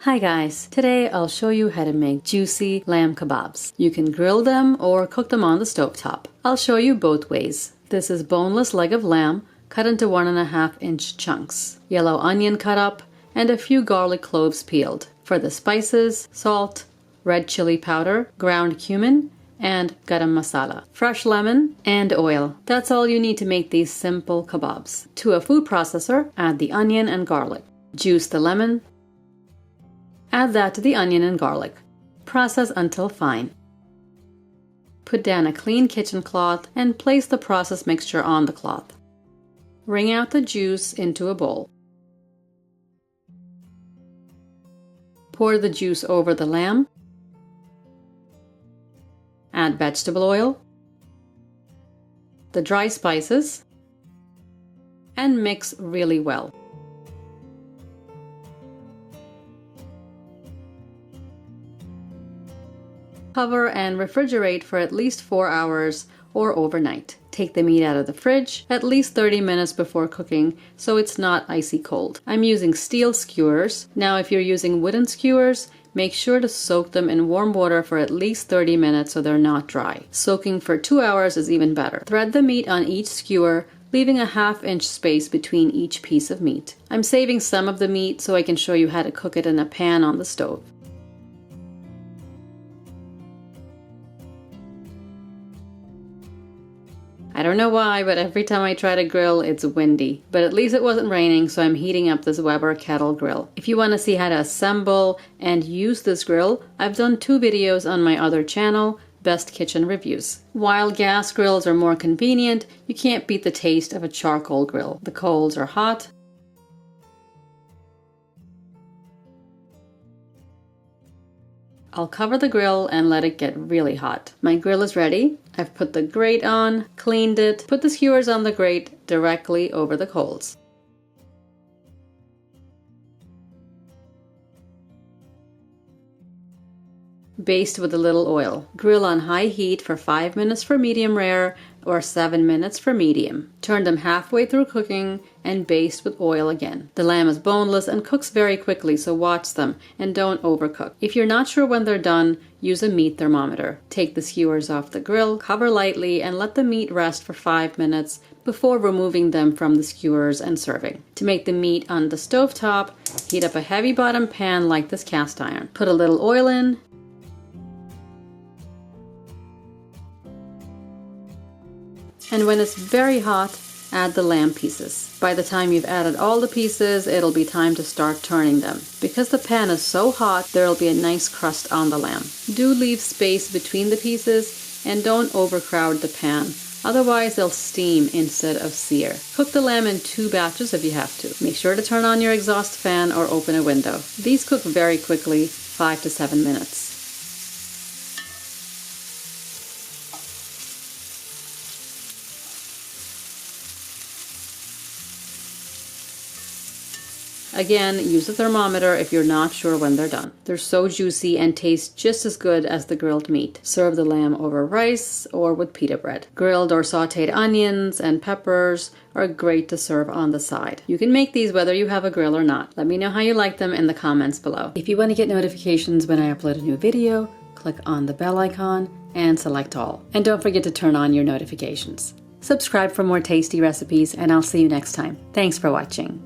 Hi guys, today I'll show you how to make juicy lamb kebabs. You can grill them or cook them on the stovetop. I'll show you both ways. This is boneless leg of lamb cut into 1.5-inch chunks, yellow onion cut up, and a few garlic cloves peeled. For the spices, salt, red chili powder, ground cumin, and garam masala, fresh lemon, and oil. That's all you need to make these simple kebabs. To a food processor, add the onion and garlic. Juice the lemon. Add that to the onion and garlic. Process until fine. Put down a clean kitchen cloth and place the processed mixture on the cloth. Wring out the juice into a bowl. Pour the juice over the lamb. Add vegetable oil, the dry spices, and mix really well. Cover and refrigerate for at least 4 hours or overnight. Take the meat out of the fridge at least 30 minutes before cooking so it's not icy cold. I'm using steel skewers. Now if you're using wooden skewers, make sure to soak them in warm water for at least 30 minutes so they're not dry. Soaking for 2 hours is even better. Thread the meat on each skewer, leaving a 1/2-inch space between each piece of meat. I'm saving some of the meat so I can show you how to cook it in a pan on the stove. I don't know why, but every time I try to grill, it's windy. But at least it wasn't raining, so I'm heating up this Weber kettle grill. If you want to see how to assemble and use this grill, I've done 2 videos on my other channel, Bestkitchenreviews. While gas grills are more convenient, you can't beat the taste of a charcoal grill. The coals are hot. I'll cover the grill and let it get really hot. My grill is ready. I've put the grate on, cleaned it, put the skewers on the grate directly over the coals. Baste with a little oil. Grill on high heat for 5 minutes for medium rare or 7 minutes for medium. Turn them halfway through cooking and baste with oil again. The lamb is boneless and cooks very quickly, so watch them and don't overcook. If you're not sure when they're done, use a meat thermometer. Take the skewers off the grill, cover lightly, and let the meat rest for 5 minutes before removing them from the skewers and serving. To make the meat on the stovetop, heat up a heavy bottom pan like this cast iron. Put a little oil in. And when it's very hot, add the lamb pieces. By the time you've added all the pieces, it'll be time to start turning them. Because the pan is so hot, there'll be a nice crust on the lamb. Do leave space between the pieces and don't overcrowd the pan. Otherwise, they'll steam instead of sear. Cook the lamb in 2 batches if you have to. Make sure to turn on your exhaust fan or open a window. These cook very quickly, 5 to 7 minutes. Again, use a thermometer if you're not sure when they're done. They're so juicy and taste just as good as the grilled meat. Serve the lamb over rice or with pita bread. Grilled or sauteed onions and peppers are great to serve on the side. You can make these whether you have a grill or not. Let me know how you like them in the comments below. If you want to get notifications when I upload a new video, click on the bell icon and select all. And don't forget to turn on your notifications. Subscribe for more tasty recipes and I'll see you next time. Thanks for watching.